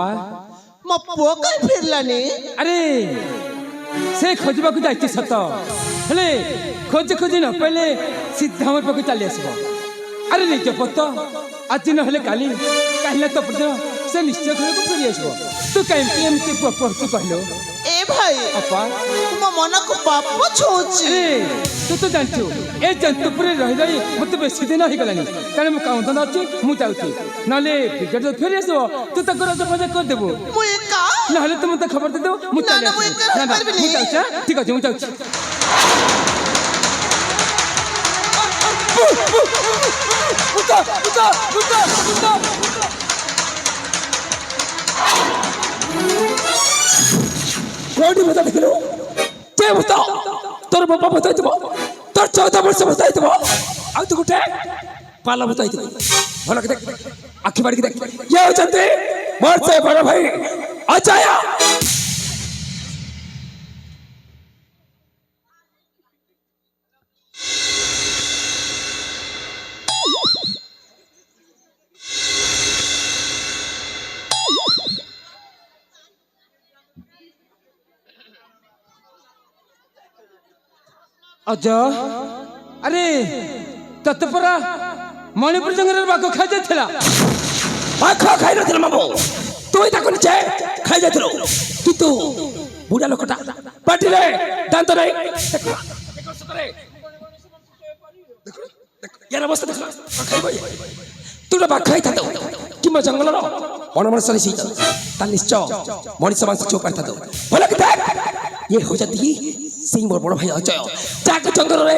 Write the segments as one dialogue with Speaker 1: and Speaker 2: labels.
Speaker 1: अपा
Speaker 2: मो पुओ कहीं फिरलानी
Speaker 1: अरे से खोजबा को जाइए सत हेले खोज खोजी न पहले सीधा मोर पाक चली आसब अरे निज पत आज न हेले काली कहले तो से निश्चय घर को फेरी आसब तू कहीं एमती पढ़तु कहलो
Speaker 2: ए भाई
Speaker 1: अपा
Speaker 2: मो मन को बाप छूची
Speaker 1: अरे तू तो जानछु ए जंतुपुर रही रही मत बेसी दिन हो गलानी कारण मु काम धंदा अछि मु जाउछि नले क्रिकेट तो फेरी आसब तू तो गरज मजा कर देबो
Speaker 2: मु एका
Speaker 1: नहले तुम तो खबर दे दो मु चले ना ना मु जाउछि ठीक अछि मु जाउछि उता उता उता उता कोडी बता देखलो के बता तोर बाबा बताई दबो तोर 14 वर्ष बताई दबो आ तू गुटे पाला बताई दबो भला के देख आखि बाड़ी के देख ये होचंती मोर से बड़ भाई अजय अज अरे तत्परा मणिपुर जंगल बाघ खाई जाइला बाघ खाई नथिला मामू तू ही ताको निचे खाई जाइथलो तू बुढ़ा लोकटा पाटिले दांत रे देखो सतरे देखो यार अवस्था देखो खाइबो तू बाघ खाई थातो किम जंगल रो वनमनस सी ता निश्चय मଣିଷ मांस चोपार थातो भला के देख ये हो जाती सिंह मोर बड़ भाई अजय जाके जंगल रे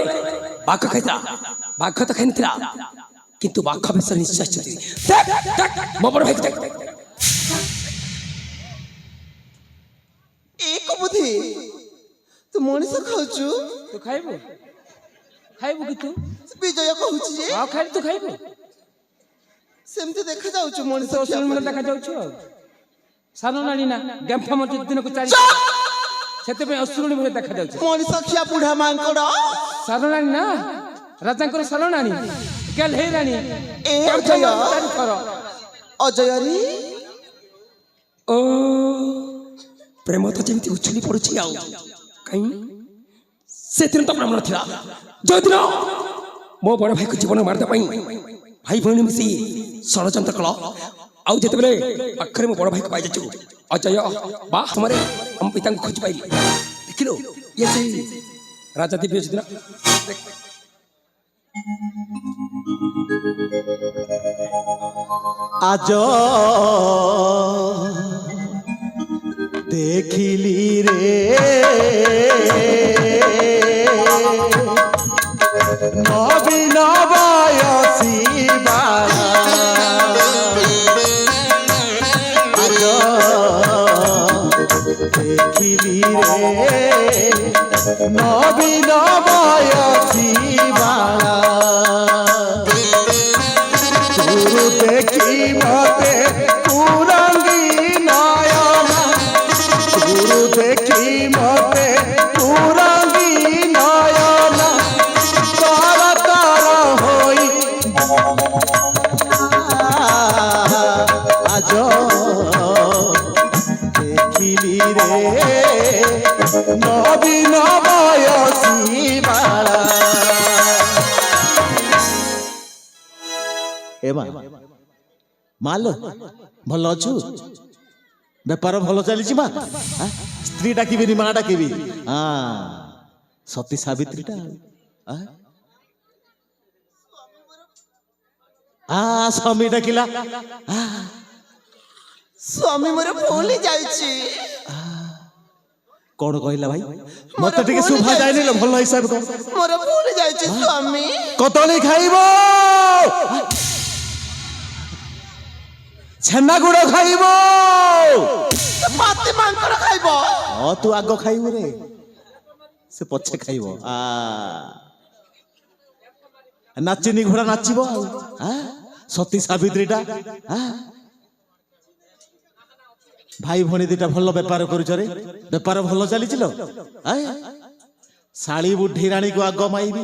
Speaker 1: बाघ खाइता बाघ तो खाइ नथिला किंतु बाघ बेस निश्चय चली देख देख मो बड़ भाई देख
Speaker 2: एक बुद्धि तू मनीष खाउछु
Speaker 1: तू खाइबो खाइबो कि तू
Speaker 2: विजय कहूची जे
Speaker 1: हां खाइ तू खाइबो
Speaker 2: सेमते देखा जाउछु मनीष
Speaker 1: तो सुन मन देखा जाउछु सानो नानी ना गंफा मत दिन को चारि सेते पे असुरुणी भले देखा जाउछु
Speaker 2: मनीष खिया बुढ़ा मांकड़
Speaker 1: सानो नानी ना राजा को सानो नानी केल हे रानी
Speaker 2: ए अजय रे
Speaker 1: ओ प्रेम तो जेमती उछली पड़ुछि आउ कहीं से दिन तो प्रेम नथिला जो दिन मो बड़ भाई को जीवन मारदा पई भाई बहन मिसी षड़यंत्र कल आउ जेते बेले अखरे मो बड़ भाई को पाई जाचु अजय बा हमारे हम पिता को खोज पाइली देखिलो ये से राजा दिव्य जितना
Speaker 2: आज देखिली रे नवीन बयसी बाला आज देखिली रे नवीन बयसी बाला तू देखी मते पुरंगी नयना तू देखी मते पुरंगी नयना तार तार होई आज देखिली रे नवीन बयसी बाला एमा मालो भल अछु बेपार भल चली मा स्त्री डाकिबी माँ डाकिबी हाँ सती सावित्रीटा स्वामी डाकिला स्वामी मोर भूल जाइछि कौन कहला भाई मत टिके सुभा जायनी लो भल हिसाब को मोर भूल जाइछि स्वामी कतली खाइबो छेना गुड़ खाइबो पाती मांकड़ खाइबो ओ तू आगो खाइबो रे से पछे खाइबो नाचिनी घोड़ा नाचिबो सती सावित्रीटा भाई भणी दीटा भल बेपार करुछ रे बेपार भल चली लो शाली बुढ़ी रानी को आग माइबी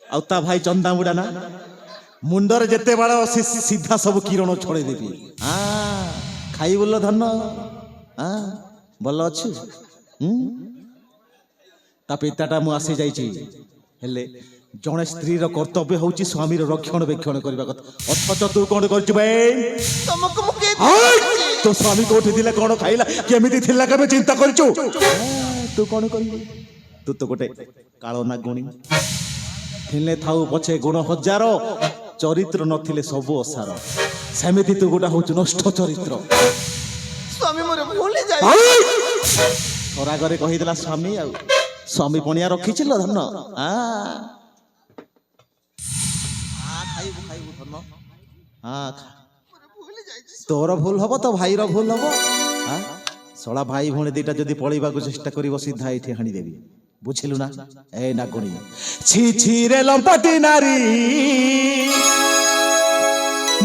Speaker 2: आ भाई चंदा बुढ़ा ना ମୁଣ୍ଡରେ ଯେତେ ବାଳ ସେ ସିଧା ସବୁ କିରଣ ଛଡ଼େଇ ଦେବି। ଖାଇ ବୋଲ ଧନ ଭଲ ଅଛୁ। ତା ପିତାଟା ମୁଁ ଆସି ଯାଇଛି, ହେଲେ ଜଣେ ସ୍ତ୍ରୀର କର୍ତ୍ତବ୍ୟ ହଉଛି ସ୍ୱାମୀର ରକ୍ଷଣାବେକ୍ଷଣ କରିବା କଥା। ଅଥଚ ତୁ କଣ କରୁଛୁ ଭାଇ? ତୋ ସ୍ୱାମୀ କୋଉଠି ଥିଲା, କଣ ଖାଇଲା, କେମିତି ଥିଲା, କେବେ ଚିନ୍ତା କରିଛୁ? ତୁ କଣ କରିବୁ? ତୁ ତ ଗୋଟେ କାଳ ନାଗୁଣୀ। ଥିଲେ ଥାଉ ପଛେ ଗୁଣ ହଜାର, ଚରିତ୍ର ନଥିଲେ ସବୁ ଅସାର। ସେମିତି ତୁ ଗୋଟେ ହଉଛୁ ନଷ୍ଟ ଚରିତ୍ର। ଖରାଗରେ କହିଦେଲା ସ୍ୱାମୀ, ଆଉ ସ୍ୱାମୀ ପଣିଆ ରଖିছিল ଧନ। ଖାଇବୁ ଖାଇବୁ ଧନ। ତୋର ଭୁଲ ହବ, ତ ଭାଇର ଭୁଲ ହବ। ଶଳା ଭାଇ ଭଉଣୀ ଦିଟା ଯଦି ପଳେଇବାକୁ ଚେଷ୍ଟା କରିବ, ସିଧା ଏଇଠି ହାଣିଦେବି, ବୁଝିଲୁ ନା? ଏ ନାଗୁଣୀ ଛି ଛି ରେ ଲମ୍ପଟି ନାରୀ,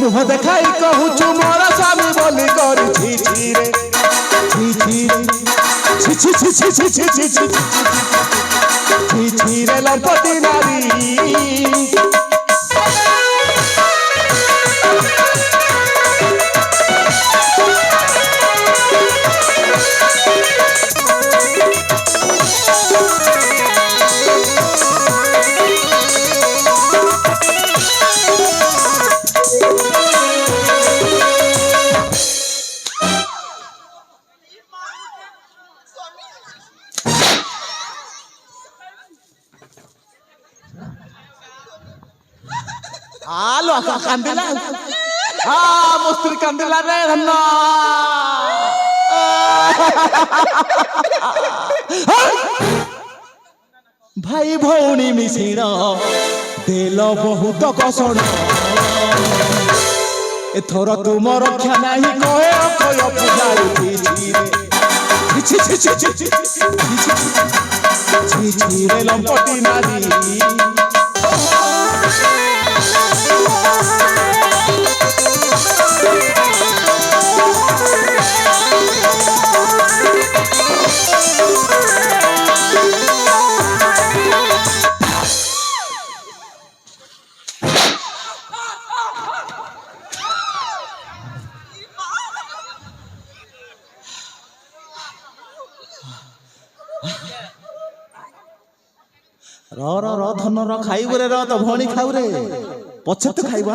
Speaker 2: ମୁହ ଦେଖାଇ କହୁଛୁ ମୋର ସ୍ୱାମୀ ବୋଲି କରି। ଛି ଛି ରେ ଛି ଛି ଛି ଛି ଛି ଛି ଛି ଛି ଛି ଛି ଛି ଛି ରେ ଲମ୍ପଟି ନାରୀ। ଆଲୋ କାନ୍ଦିଲା, ମୋ ସ୍ତ୍ରୀ କାନ୍ଦିଲା ରେ ଧନ। ଭାଇ ଭଉଣୀ ମିଶିଣ ଦେଲ ବହୁତ କଷଣ, ଏଥର ତୁମ ରକ୍ଷା ନାହିଁ କହେ ଅକ୍ଷୟ ପୂଜାରୀ। ଛି ଛି ରେ ଲମ୍ପଟି ନାରୀ। ର ଧନ ର ଖାଇବୁ ରେ, ତ ଭଉଣୀ ଖାଉ ରେ, ପଛେ ତୁ ଖାଇବୁ।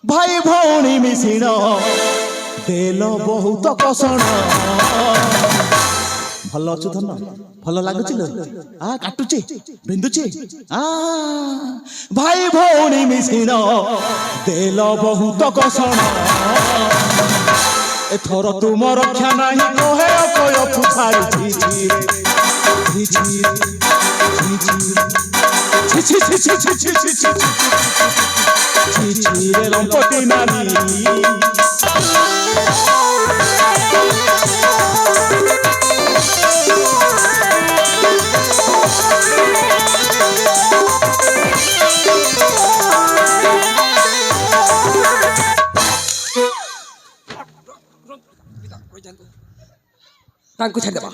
Speaker 2: ଭାଇ ଭଉଣୀ ମିଶିଣ ଦେଲ ବହୁତ କଷଣ। ଭଲ ଅଛୁ ଧନ? ଭଲ ଲାଗୁଛି ଲୋ? କାଟୁଛି, ବିନ୍ଧୁଛି? ଭାଇ ଭଉଣୀ ମିଶିଣ ଦେଲ ବହୁତ କଷଣ, ଏଥର ତୁମ ରକ୍ଷା ନାହିଁ କହେ ଅକ୍ଷୟ ପୂଜାରୀ। ଲମ୍ପଟି ନାରୀ।
Speaker 1: ତାଙ୍କୁ ଛାଡ଼ିଦେବା।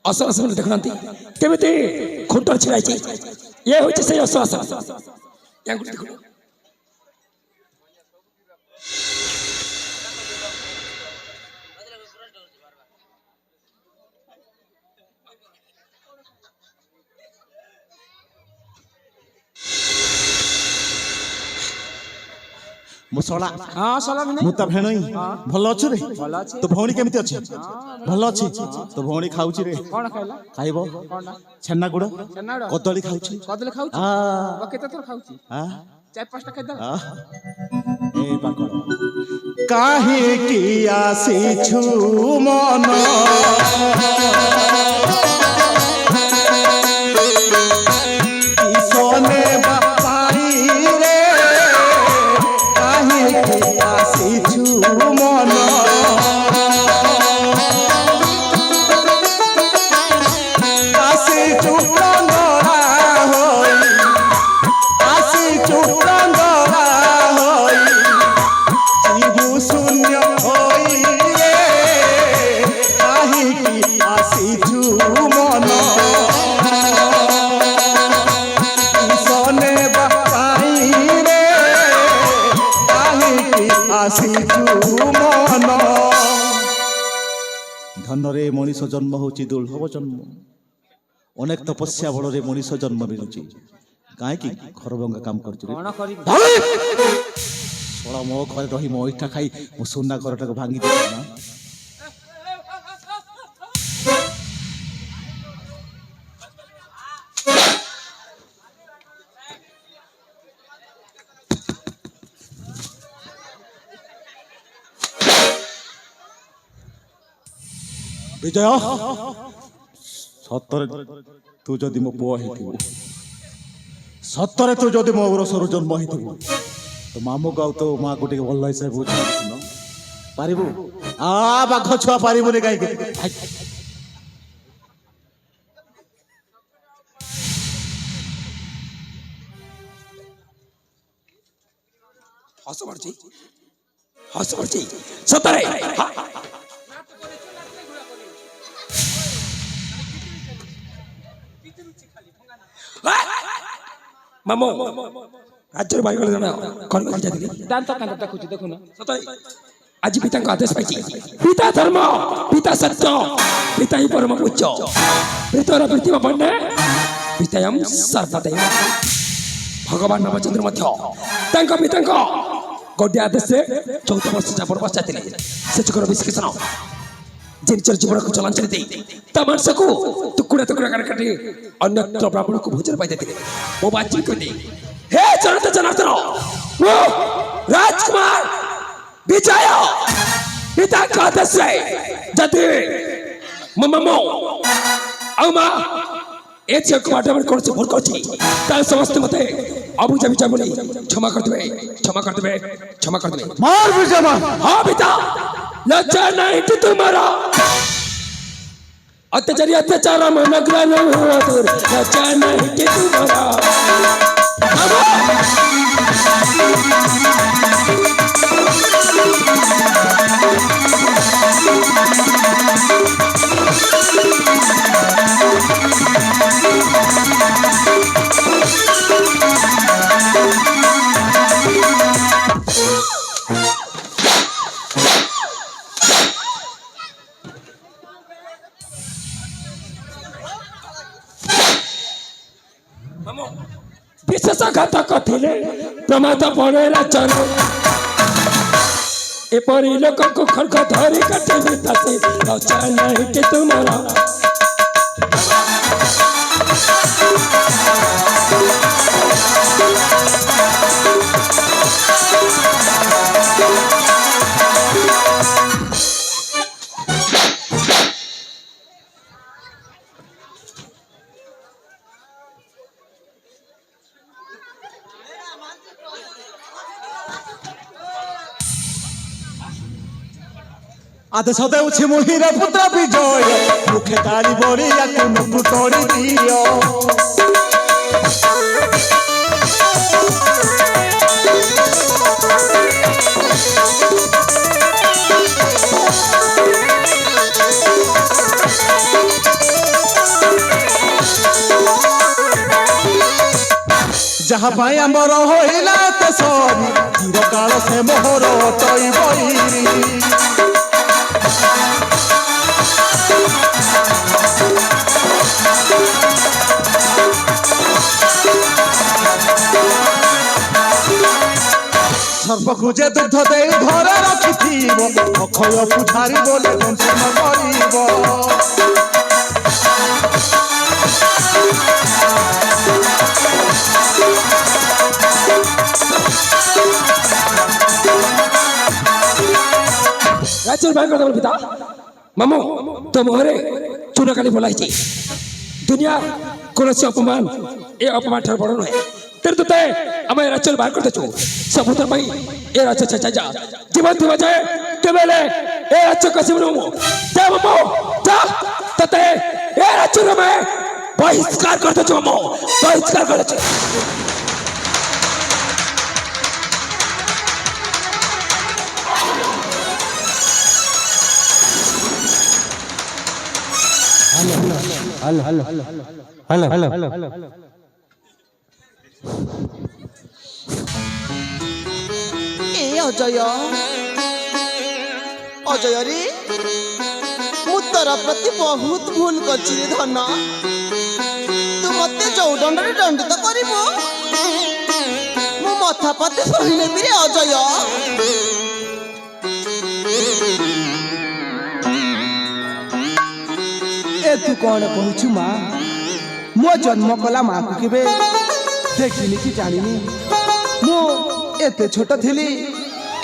Speaker 1: ଅସଲ ସେମାନେ ଦେଖୁନାହାନ୍ତି କେମିତି ଖୁଣ୍ଟରେ ଛିଡ଼ା ହେଇଛି। ଇଏ ହେଉଛି ସେଇ ଅସଲ। ୟାଙ୍କୁ ଦେଖୁନ।
Speaker 2: ମୁଁ ଶଳା ମୁଁ ତା ଭେଣଇ। ଭଲ ଅଛୁ ରେ? ତୋ ଭଉଣୀ କେମିତି ଅଛି? ଭଲ ଅଛି। ତୋ ଭଉଣୀ ଖାଉଛି ରେ? ଖାଇବ ଛେନା ଗୁଡ, କଦଳୀ ଖାଉଛି। କାହିଁକି ଆସିଛୁ ମନ ସନେ ବାପାଇ ରେ, କାହିଁକି ଆସିଛୁ ମନ ଆସିଛୁ ପ୍ରାଙ୍ଗରା ହୋଇ, ଆସିଛୁ ପ୍ରାଙ୍ଗରା ହୋଇ, ଯିବୁ ଶୂନ୍ୟ ହୋଇ ରେ, କାହିଁକି ଆସିଛୁ ଧନରେ ମଣିଷ ଜନ୍ମ ହେଉଛି ଦୁର୍ଲଭ ଜନ୍ମ। ଅନେକ ତପସ୍ୟା ବଳରେ ମଣିଷ ଜନ୍ମ ମିଳୁଛି। କାହିଁକି ଘରଭଙ୍ଗା କାମ କରୁଛୁ? ଶଳା ମୋ ଘରେ ରହି ମୋ ଇଟା ଖାଇ ମୋ ସୁନା ଘରଟାକୁ ଭାଙ୍ଗି ଦେଇଛି ନା। ବିଜୟ, ସତରେ ତୁ ଯଦି ମୋ ପୁଅ ହେଇଥିବୁ, ସତରେ ତୁ ଯଦି ମୋ ଔରସରୁ ଜନ୍ମ ହେଇଥିବୁ, ତ ମାମୁକୁ ଆଉ ତୋ ମାଆକୁ ଟିକେ ଭଲ ହିସାବରେ ବୁଝିପାରିବୁ ପାରିବୁ? ବାଘ ଛୁଆ ପାରିବୁନି କାହିଁକି?
Speaker 1: ହସ ପଡୁଛି, ହସ ପଡୁଛି ସତରେ। ମାମୁ ରାଜ୍ୟର ବାୟୁଗଳ ଜଣ କଣ ଯାଇଥିଲି ଦାନ୍ତ କାନ୍ତ ଦେଖୁଛି ଦେଖୁନ ସତରେ। ଆଜି ପିତାଙ୍କ ଆଦେଶ ପାଇଛି। ପିତା ଧର୍ମ, ପିତା ସତ୍ୟ, ପିତା ହିଁ ପରମ ପୂଜ୍ୟ, ପିତର ପ୍ରୀତିମ ବନ୍ୟା ପିତାୟମ ସର୍ବଦେବ। ଭଗବାନ ରାମଚନ୍ଦ୍ର ମଧ୍ୟ ତାଙ୍କ ପିତାଙ୍କ ଗୋଟିଏ ଆଦେଶରେ 14 ବର୍ଷ ଯାବତ ପଶ୍ଚାଥିଲେ। ସେ ଯୁଗର ବିଶ୍ଲେଷଣ ଯେ ନିଜର ଜୀବନକୁ ଚଳାଞ୍ଚଳି ଦେଇ ତା ମାଂସକୁ ଟୁକୁଡ଼ା ଟୁକୁଡ଼ା କରି କାଟି ଅନ୍ୟତ୍ର ବ୍ରାହ୍ମଣକୁ ଭୋଜନ ପାଇ ଦେଇଥିଲେ। ମୋ ବାଚି କହିଲି, ହେ ଜନତ ଜନାର୍ଦ୍ଦନ, ଓ ରାଜକୁମାର ବିଜୟ, ପିତାଙ୍କ ଆଦେଶରେ ଯଦି ମୋ ମାମୁ ଆଉ ମା ଏ ଝିଅକୁ ବାଟବାର କରୁଛି, ଭୁଲ କରୁଛି, ତାହେଲେ ସମସ୍ତେ ମତେ ଅବୁଝା ବିଜା ବୋଲି କ୍ଷମା କରିଦେବେ, କ୍ଷମା କରିଦେବେ, କ୍ଷମା କରିଦେବେ। ହଁ ପିତା, ଲଜ୍ଜା ନାହିଁ କି ତୁମର? ଅତ୍ୟାଚାରୀ ଅତ୍ୟାଚାର ମନଗ୍ରାମ ଲଜ୍ଜା ନାହିଁ କି ତୁମର? ବିଶ୍ୱାସଘାତକ ଥିଲେ ପ୍ରମାଦ ପଡ଼େ ରାଜରେ, ଏପରି ଲୋକଙ୍କୁ ଖଡ୍ଗ ଧରି କାଟିବି ତାସେ ଲଜ୍ଜା ନାହିଁ କି ତୁମର?
Speaker 2: ଆଦେଶ ଦେଉଛି ମୁଁ ହୀର ପୁତ୍ର ବିଜୟ, ମୁଖେ ତାଳି ବଳି ୟାକୁ ନୁକୁ ତୋଡ଼ି ଦିଅ। ଯାହା ପାଇଁ ଆମର ହୋଇଲା ଏତେ ସରି, ଚିରକାଳ ସେ ମୋହର ଅଟଇବଇ। ସର୍ବକୁ ଯେ ଦୁଗ୍ଧ ଦେଇ ଘରେ ରଖିଥିବ, ଅକ୍ଷୟକୁ ଝାରି ବୋଲେ ଦଂଶନ କରିବ।
Speaker 1: ରାଜ୍ୟର ବାୟୁଗଳ ପିତା ମାମୁ ତୋ ମୁହଁରେ ଚୂନ କାଲି ବୋଲାଇଛି। ଦୁନିଆ କୌଣସି ଅପମାନ ଏ ଅପମାନ ଠାରୁ ବଡ଼ ନୁହେଁ। ତେଣୁ ତୋତେ ଆମେ ଏ ରାଜ୍ୟରୁ ବାହାର କରିଦେଛୁ। ସବୁଥର ପାଇଁ ଏ ରାଜ୍ୟ ଯା ଜୀବନ ଥିବା ଯାଏ କେବେ ହେଲେ ଏ ରାଜ୍ୟ କସିବୁନୁ। ଯା ମାମୁ ଯା, ତୋତେ ଏ ରାଜ୍ୟରୁ ଆମେ ବହିଷ୍କାର କରିଦେଛୁ ମାମୁ, ବହିଷ୍କାର କରିଦେଛୁ।
Speaker 3: অজয়, অজয় রে, ମୁଁ ତ ତୋର ପ୍ରତି ବହୁତ ଭୁଲ କରିଛି ରେ ଧନ। ତୁ ମତେ ଯୋଉ ଦଣ୍ଡରେ ଦଣ୍ଡିତ କରିବୁ ମୁଁ ମଥା ପାତି ସହିନେବି ରେ ଅଜୟ।
Speaker 4: ए तू कौन कहूछु माँ मो जन्म कला माँ को केबे देखिनी कि जानिनी मो एते छोट थिली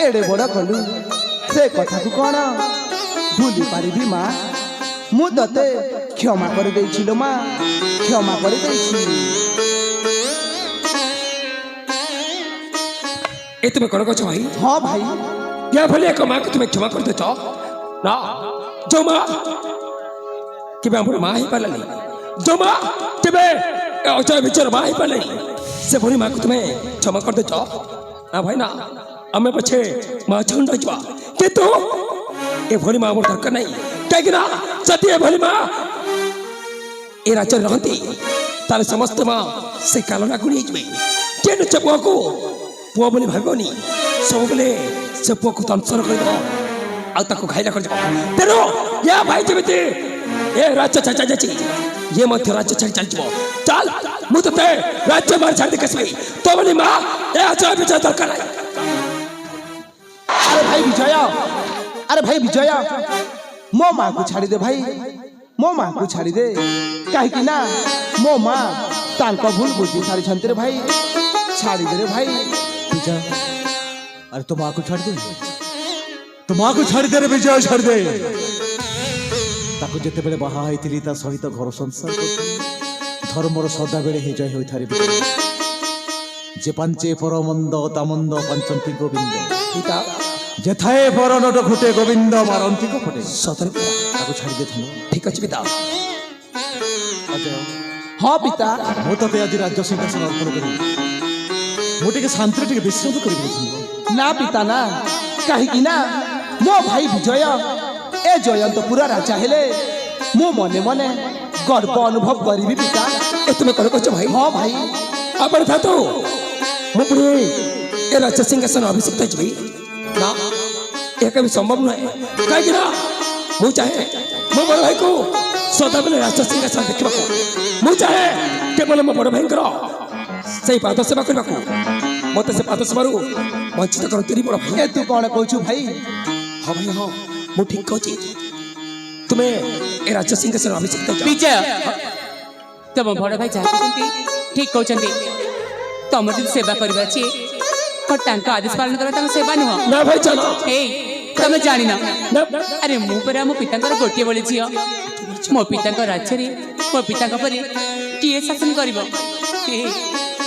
Speaker 4: एडे बड़ कलु से कथा को कौन भूली पारिबी माँ मु तते क्षमा कर देइछिलो माँ क्षमा कर देइछि।
Speaker 1: ए तुम्हें कौन कहो भाई?
Speaker 4: हाँ भाई
Speaker 1: क्या भले एक माँ को तुम्हें क्षमा कर देता ना जो माँ कि मैं माँ ही पाला नहीं जो माँ कि मैं अजय विचार माँ ही पाला नहीं से भली माँ को तुम्हें क्षमा कर देता ना भाई ना हमें पछे माँ छंड रखवा कि तू ए भली माँ मोर दरकार नहीं कहीं ना जति ए भली माँ ए राज्य रहती तारे समस्त माँ से कालना गुणी जमे जे नुचे पुआ को पुआ बोली भाबनी सब बोले से पुआ को तंसर कर दो आ ताको घाइला कर दो तेरो या भाई जेमिति ए राज्य छाचा जाची ये मध्य राज्य छाड़ चल जबो चल मु तते राज्य मार छाड़ दे कसबे तो बोली माँ ए अजय विजय दरकार नहीं।
Speaker 4: अरे भाई विजय मो माँ को छाड़ी दे भाई मो माँ को छाड़ी दे कहीं ना मो माँ तांको भूल बुझी सारी छंते रे भाई छाड़ी दे रे भाई।
Speaker 2: विजय अरे तो माँ को छाड़ दे तो माँ को छाड़ दे रे विजय छाड़ दे ताको जेते बेले बाहा होइतिली ता सहित घर संसार करथिली धर्मर सदा बेले हे जय होई थारी जे पंचे परमंद तामंद पंचंती गोविंद
Speaker 1: पिता
Speaker 2: जेथाए परनट घुटे गोविंद मारंती को फटे
Speaker 1: सतर
Speaker 2: ताको छाड़ दे थनो
Speaker 1: ठीक अछि पिता।
Speaker 2: अजय
Speaker 4: हाँ पिता
Speaker 2: मु तते आज राज्य सिंहासन अर्पण करी मु टिके शांति टिके विश्राम करिबि थनो
Speaker 4: ना पिता ना कहीं ना मो भाई विजय ए जयंत पूरा राजा हेले मो मने मने गर्व अनुभव करी पिता।
Speaker 1: ए तुम्हें कौन कहो भाई?
Speaker 4: हाँ भाई
Speaker 1: अपन था तो मु पुरे ए राज्य सिंहासन अभिषिक्त छी ना ये कभी संभव नहीं कहीं ना मु चाहे मो बड़ भाई को सदा बेले राज्य सिंहासन देखा मु चाहे केवल मो बड़ भाई से पाद सेवा करने को मत से पाद सेवा वंचित करती बड़ भाई।
Speaker 4: ए तू कौन कहू भाई?
Speaker 1: हाँ भाई हाँ मु ठीक कहूँ तुम्हें ए राज्य सिंहासन अभिषिक्त
Speaker 5: विजय तुम बड़ भाई जहाँ कहते ठीक कहते तुम जो सेवा करवा ची आदेश पालन करवा सेवा नुह
Speaker 1: ना भाई चलो
Speaker 5: ए तुम जान अरे मु परा मो पिता गोटे बोले झील मो पिता राज्य मो पिता पर किए शासन कर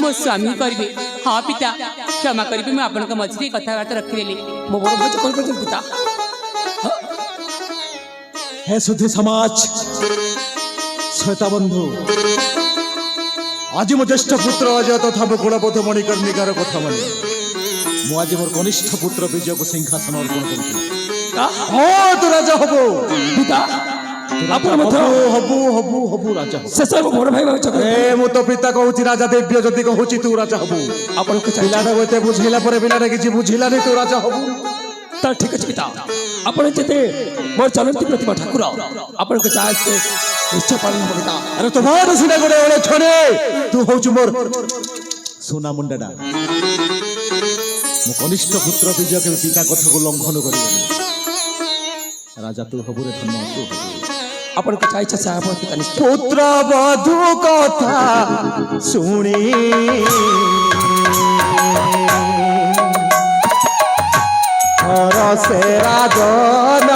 Speaker 5: मो स्वामी करेंगे। हाँ पिता क्षमा करी मुझे आपण मझे कथबार्ता रखिदेली
Speaker 1: मो बड़ भाई कौन कर पिता
Speaker 2: हे सुधी समाज श्वेता बंधु आज मो ज्येष्ठ पुत्र अजय तथा मो कुलपथ मणिकर्णिकार कथा माने मु आज मोर कनिष्ठ पुत्र विजय को सिंहासन अर्पण करूँ। हाँ तू राजा हबो
Speaker 1: पिता
Speaker 2: अपन मत हबु हबु हबु राजा हबु
Speaker 1: से सब बड़ भाई
Speaker 2: ए मु तो पिता कहूची राजा दिव्य जति कहूची तू राजा हबु
Speaker 1: अपन को
Speaker 2: पिलाटा एते बुझिला पर पिलाटा किछि बुझिला नै तू राजा हबु
Speaker 1: तो ठीक है पिता अपन जेते मोर चलंती प्रतिमा ठाकुर अपन को चाहे निश्चय पालन पिता।
Speaker 2: अरे तुम्हारे सिने गोड़े ओले छने तू होछु मोर सोना मुंडाडा मो कनिष्ठ पुत्र विजय के पिता कथा को लंघन करिबनी राजा तू हबुरे धन्य तू
Speaker 1: अपन को चाहे से अपन पिता निश्चय
Speaker 2: पुत्र बधू कथा सुनी और से राजन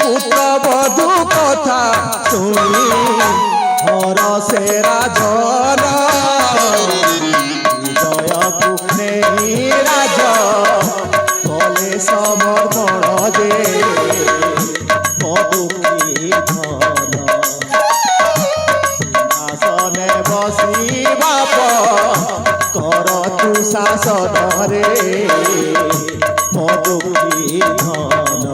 Speaker 2: पुत्र बधू कथा सुनी और से राजन जय पुणे राज कले समर्पण दे मधुकी धन सिंहासने बसी बाप कर तू शासन रे मधुकी धन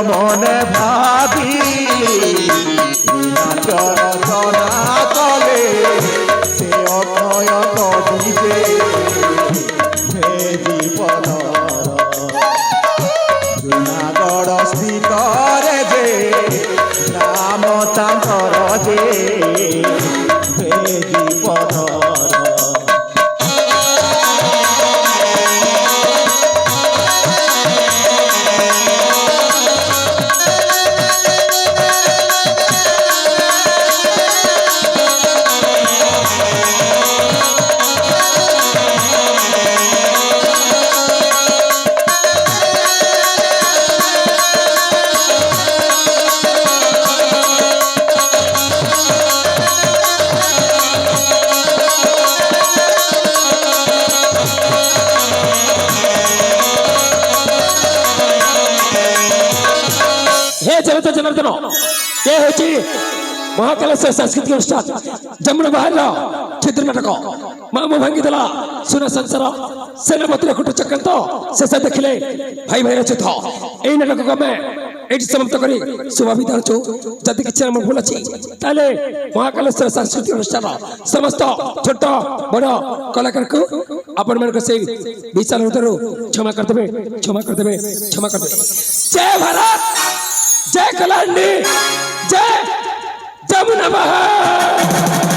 Speaker 2: মনে ভাবি নাচ রচনা কলে সে অক্ষয় কবিতে হে জীবনর জুনাগড় স্থিতরে যে নাম তাଙ୍କର যে হে জীবনর
Speaker 1: हे जनता जनार्दन ये होची महाकालेश्वर सांस्कृतिक अनुष्ठान जमुना बाहर चित्र नाटक मामू भांगी देला सुना संसार सेनापति कुट चक्रांत शेष देखिले भाई भाई रचित এই নাটক আমি এটি সমাপ্ত করি শুভাবিদায় হচ্ছু যদি কিছু আমার ভুল আছে তাহলে মহাকালেশ্বর সাংস্কৃতিক অনুষ্ঠান সমস্ত ছোট বড় কলাকারকে আপনার সেই বিশাল হৃদয়ରୁ ক্ষমা করদেবে ক্ষমা করদেবে ক্ষমা করদেবে জয় ভারত जय कल्याणी जय जमुना बहार